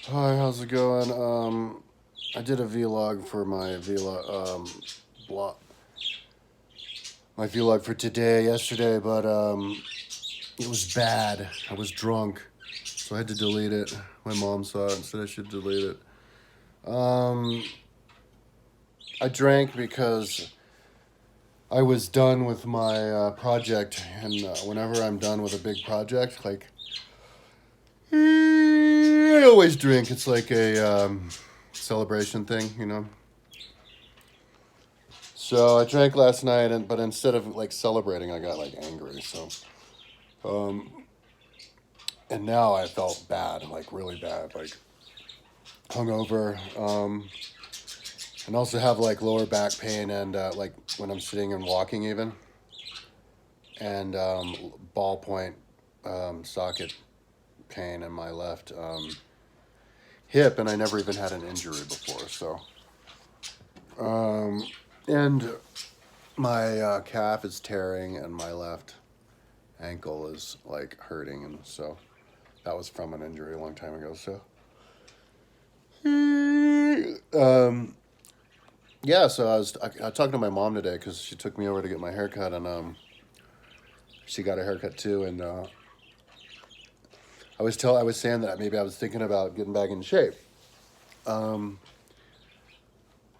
Hi, how's it going? I did a vlog for blog, my vlog for yesterday, but it was bad. I was drunk, so I had to delete it. My mom saw it and said I should delete it. Um, I drank because I was done with my project, and whenever I'm done with a big project, like I always drink. It's like a celebration thing. So I drank last night, but instead of like celebrating, I got like angry. Um, and now I felt bad, like really bad, like hungover, and also have like lower back pain and like when I'm sitting and walking even, and ballpoint socket pain in my left hip, and I never even had an injury before. Um, and my calf is tearing, and my left ankle is like hurting, and so that was from an injury a long time ago. Um, yeah, so I talked to my mom today because she took me over to get my haircut, and she got a haircut too. And I was saying that maybe I was thinking about getting back in shape. Um,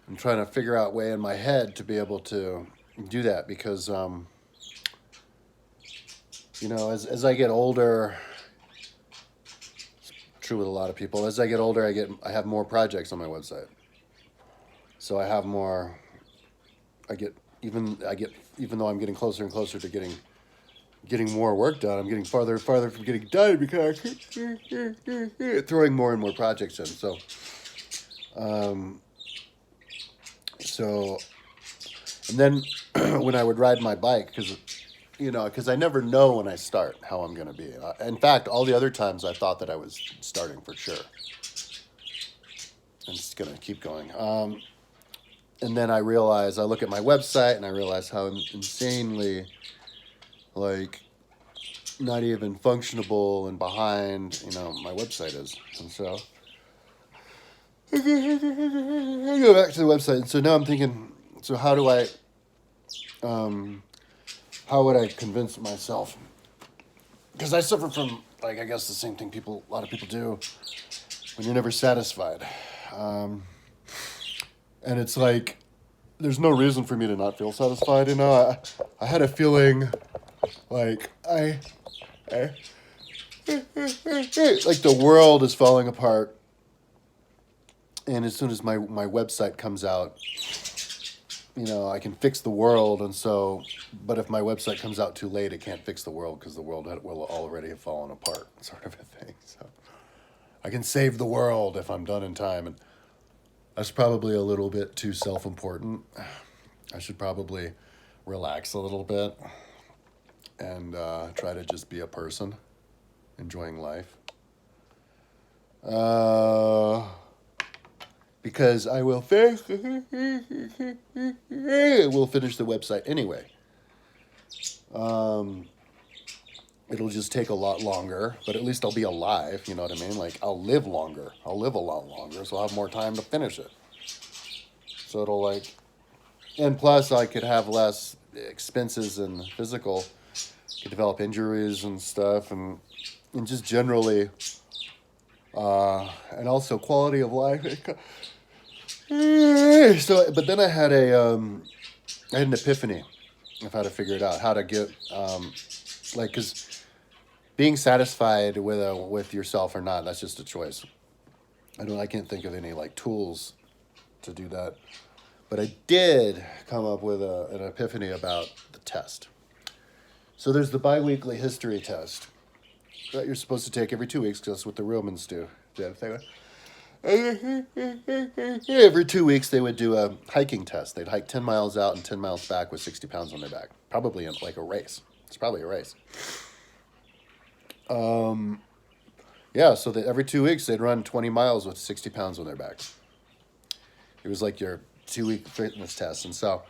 I'm trying to figure out a way in my head to be able to do that because as I get older, true with a lot of people. As I get older, I have more projects on my website, so I have more. I get I get even though I'm getting closer and closer to getting more work done. I'm getting farther and farther from getting done because I keep throwing more and more projects in. Um, so, and then when I would ride my bike, because I never know when I start how I'm going to be. In fact, all the other times I thought that I was starting for sure. I'm just going to keep going. And then I look at my website and I realize how insanely, like, not even functionable and behind, my website is. And so I go back to the website. And so now I'm thinking, so um, how would I convince myself? Because I suffer from, like, I guess the same thing a lot of people do when you're never satisfied. Um, and it's like, there's no reason for me to not feel satisfied. I had a feeling like I like the world is falling apart. And as soon as my website comes out, I can fix the world. But if my website comes out too late, it can't fix the world because the world will already have fallen apart, sort of a thing. So I can save the world if I'm done in time. And that's probably a little bit too self important. I should probably relax a little bit and try to just be a person enjoying life. Uh, because I will we'll finish the website anyway. Um, it'll just take a lot longer, but at least I'll be alive. You know what I mean? Like I'll live longer. I'll live a lot longer, so I'll have more time to finish it. So and plus I could have less expenses and physical. Could develop injuries and stuff, and just generally, and also quality of life. So, but then I had an epiphany of how to figure it out, how to get, because being satisfied with yourself or not, that's just a choice. I can't think of any like tools to do that, but I did come up with an epiphany about the test. So there's the biweekly history test that you're supposed to take every 2 weeks because that's what the Romans do. Every 2 weeks, they would do a hiking test. They'd hike 10 miles out and 10 miles back with 60 pounds on their back. Probably like a race. It's probably a race. Um, yeah, so that every 2 weeks, they'd run 20 miles with 60 pounds on their back. It was like your 2 week fitness test. And so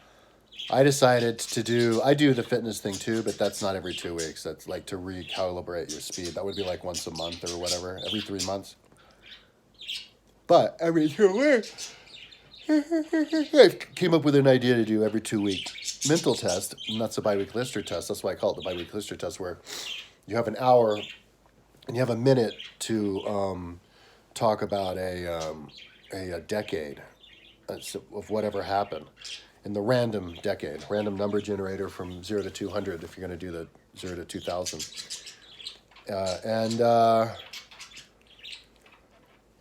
I do the fitness thing too, but that's not every 2 weeks. That's like to recalibrate your speed. That would be like once a month or whatever, every 3 months. But every 2 weeks, I came up with an idea to do every 2 week mental test, and that's a biweekly history test. That's why I call it the biweekly history test, where you have an hour and you have a minute to talk about a decade of whatever happened in the random decade, random number generator from 0 to 200 if you're going to do the 0 to 2000.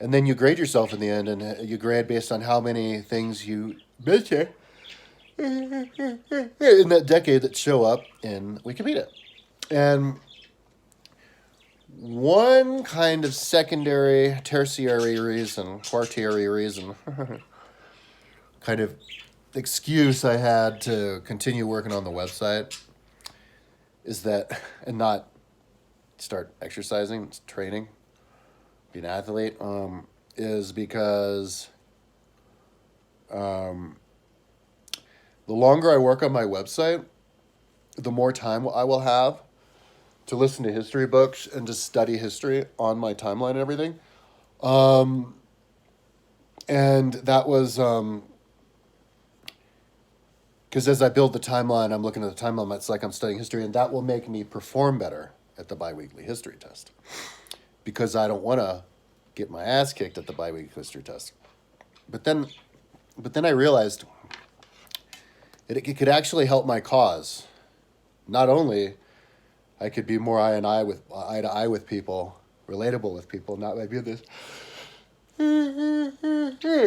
And then you grade yourself in the end, and you grade based on how many things you mention in that decade that show up in Wikipedia. And one kind of secondary, tertiary reason, quaternary reason, kind of excuse I had to continue working on the website is that, and not start exercising, training, be an athlete, is because the longer I work on my website, the more time I will have to listen to history books and to study history on my timeline and everything. And that was because as I build the timeline, I'm looking at the timeline, it's like I'm studying history, and that will make me perform better at the biweekly history test because I don't want to get my ass kicked at the biweekly history test. But then I realized it could actually help my cause. Not only I could be more eye to eye with people, relatable with people, not maybe this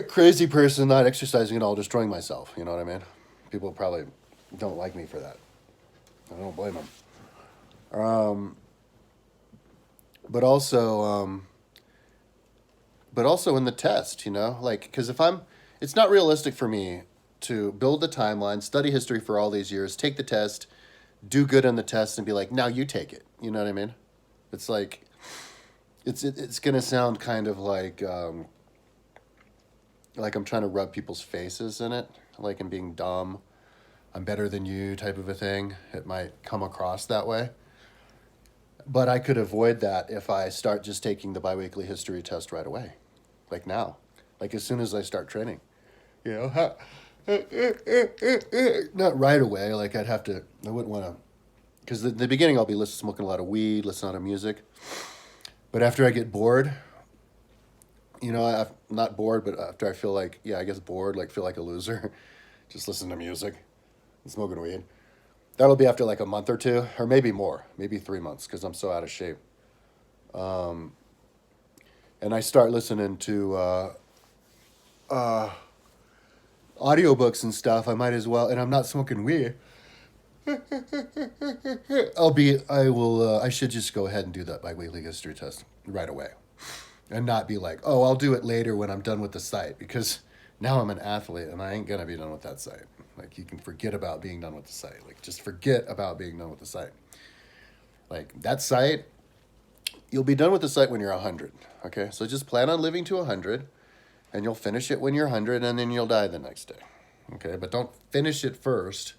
crazy person not exercising at all, destroying myself. You know what I mean? People probably don't like me for that. I don't blame them. But also in the test, like, because it's not realistic for me to build the timeline, study history for all these years, take the test, do good on the test, and be like, now you take it. You know what I mean? It's like, it's gonna sound kind of like I'm trying to rub people's faces in it, like I'm being dumb, I'm better than you type of a thing. It might come across that way. But I could avoid that if I start just taking the biweekly history test right away, like now, like as soon as I start training, not right away. Like I wouldn't want to, because the beginning I'll be smoking a lot of weed, listening to music. But after I get bored, I'm not bored, but after I feel like, I guess bored, like feel like a loser, just listen to music and smoking weed. That'll be after like a month or two, or maybe more, maybe 3 months, because I'm so out of shape. And I start listening to audiobooks and stuff. I might as well, and I'm not smoking weed. I should just go ahead and do that biweekly history test right away. And not be like, oh, I'll do it later when I'm done with the site, because now I'm an athlete and I ain't going to be done with that site. Like, you can forget about being done with the site. Like, just forget about being done with the site. Like, that site, you'll be done with the site when you're 100, okay? So just plan on living to 100, and you'll finish it when you're 100, and then you'll die the next day, okay? But don't finish it first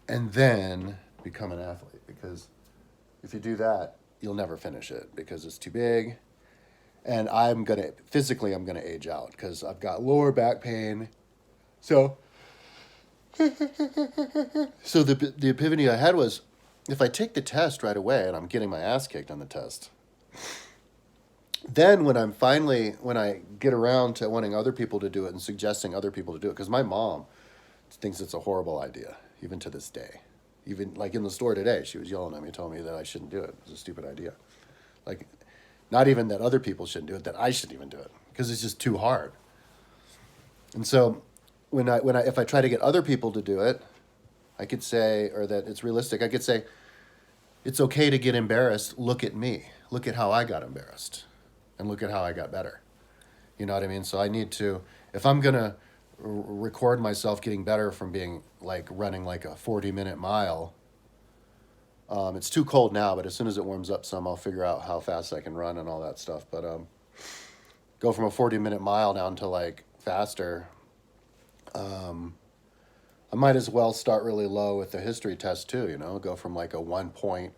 and then become an athlete, because if you do that, you'll never finish it because it's too big. And I'm going to age out because I've got lower back pain. So the epiphany I had was, if I take the test right away and I'm getting my ass kicked on the test, then when I get around to wanting other people to do it and suggesting other people to do it, because my mom thinks it's a horrible idea, even to this day. Even like in the store today, she was yelling at me, telling me that I shouldn't do it. It was a stupid idea. Like, not even that other people shouldn't do it, that I shouldn't even do it, because it's just too hard. And so if I try to get other people to do it, I could say, or that it's realistic, I could say, it's okay to get embarrassed. Look at me. Look at how I got embarrassed. And look at how I got better. You know what I mean? So I need to, if I'm going to record myself getting better from being like running like a 40-minute mile, it's too cold now, but as soon as it warms up some, I'll figure out how fast I can run and all that stuff. But go from a 40-minute mile down to like faster. I might as well start really low with the history test too, go from like a 1-point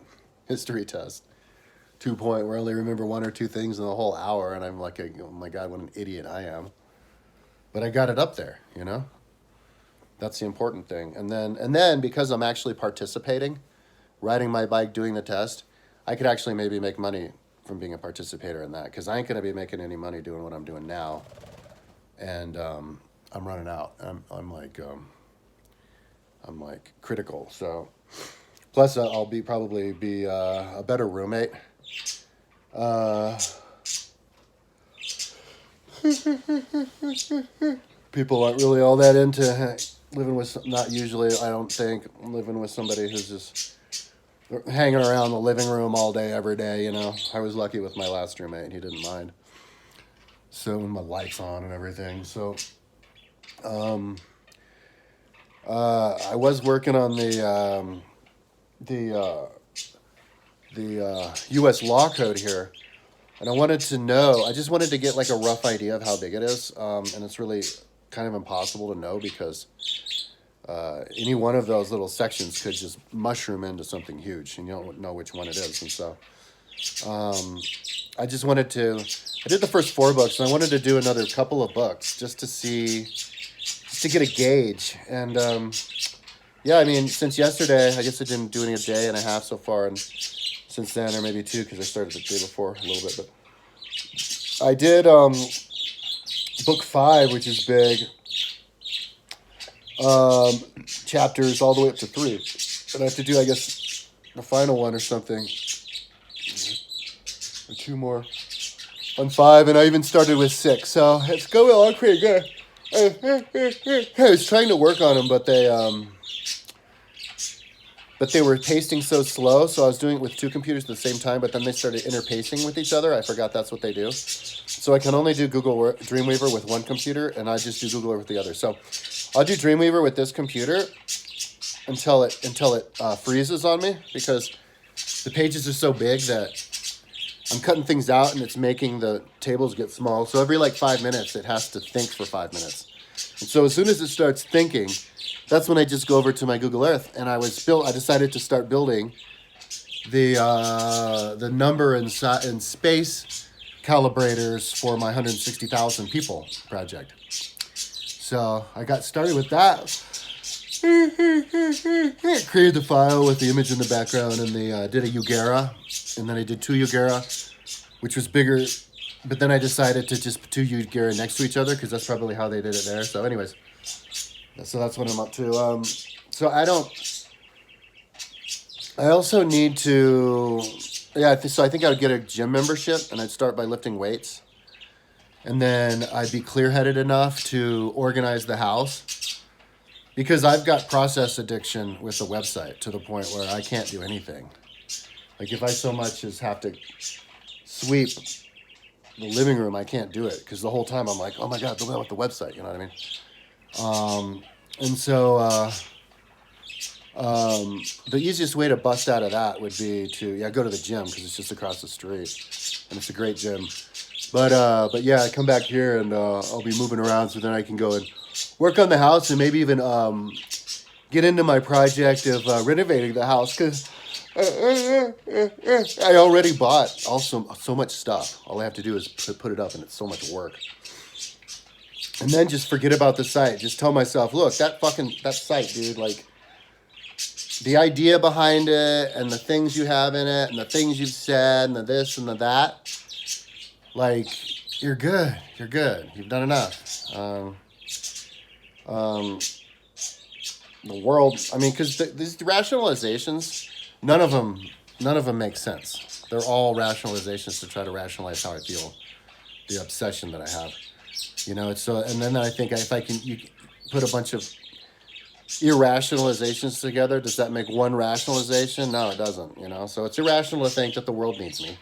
history test to a point where I only remember one or two things in the whole hour, and I'm like, oh my God, what an idiot I am. But I got it up there, you know? That's the important thing. And then because I'm actually participating, riding my bike, doing the test, I could actually maybe make money from being a participator in that, because I ain't going to be making any money doing what I'm doing now. And I'm running out. I'm like critical. So plus I'll probably be a better roommate. People aren't really all that into living with, not usually, I don't think, living with somebody who's just hanging around the living room all day, every day, you know. I was lucky with my last roommate. He didn't mind. So, when my lights on and everything. So, I was working on the U.S. law code here. And I wanted to know, I just wanted to get like a rough idea of how big it is. And it's really kind of impossible to know, because any one of those little sections could just mushroom into something huge, and you don't know which one it is. And so I just wanted to, I did the first 4 books, and I wanted to do another couple of books just to see, just to get a gauge. And yeah, I mean, since yesterday, I guess I've been doing a day and a half so far, and since then, or maybe 2, because I started the day before a little bit, but I did book 5, which is big, chapters all the way up to 3, and I have to do, I guess, the final one or something, or 2 more on 5, and I even started with 6, so it's going along pretty good. I was trying to work on them, but they were pasting so slow, so I was doing it with 2 computers at the same time, but then they started interpacing with each other. I forgot that's what they do. So I can only do Google Dreamweaver with 1 computer, and I just do Google with the other. So I'll do Dreamweaver with this computer until it freezes on me, because the pages are so big that I'm cutting things out, and it's making the tables get small. So every like 5 minutes, it has to think for 5 minutes. And so as soon as it starts thinking, that's when I just go over to my Google Earth, and I decided to start building the number and space calibrators for my 160,000 people project. So I got started with that. Created the file with the image in the background, and did a Yugera, and then I did 2 Yugera, which was bigger. But then I decided to just put 2 Yugera next to each other, because that's probably how they did it there. So anyways. So that's what I'm up to. So I also need to, so I think I would get a gym membership, and I'd start by lifting weights. And then I'd be clear-headed enough to organize the house, because I've got process addiction with the website to the point where I can't do anything. Like if I so much as have to sweep the living room, I can't do it, because the whole time I'm like, oh my God, the website, you know what I mean? And so the easiest way to bust out of that would be to go to the gym, because it's just across the street, and it's a great gym. But yeah, I come back here, and I'll be moving around, so then I can go and work on the house, and maybe even get into my project of renovating the house, because I already bought so much stuff. All I have to do is put it up, and it's so much work. And then just forget about the site. Just tell myself, look, that site, dude, like, the idea behind it, and the things you have in it, and the things you've said, and the this and the that, like, you're good. You're good. You've done enough. The world, I mean, because these rationalizations, none of them make sense. They're all rationalizations to try to rationalize how I feel, the obsession that I have. You know, it's so, and then I think if you put a bunch of irrationalizations together, does that make one rationalization? No, it doesn't, you know? So it's irrational to think that the world needs me.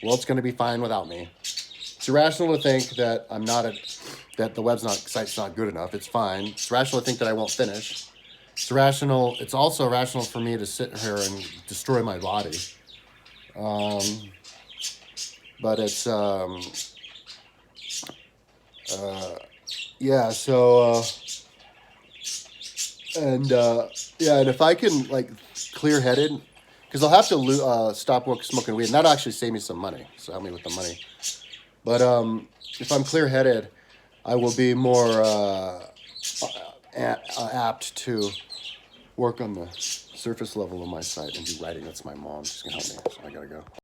The world's going to be fine without me. It's irrational to think that that the site's not good enough. It's fine. It's rational to think that I won't finish. It's also irrational for me to sit here and destroy my body. But it's, and if I can, like, clear-headed, because I'll have to stop smoking weed, and that'll actually save me some money. So help me with the money. But if I'm clear-headed, I will be more apt to work on the surface level of my site and do writing. That's my mom. She's gonna help me. So I gotta go.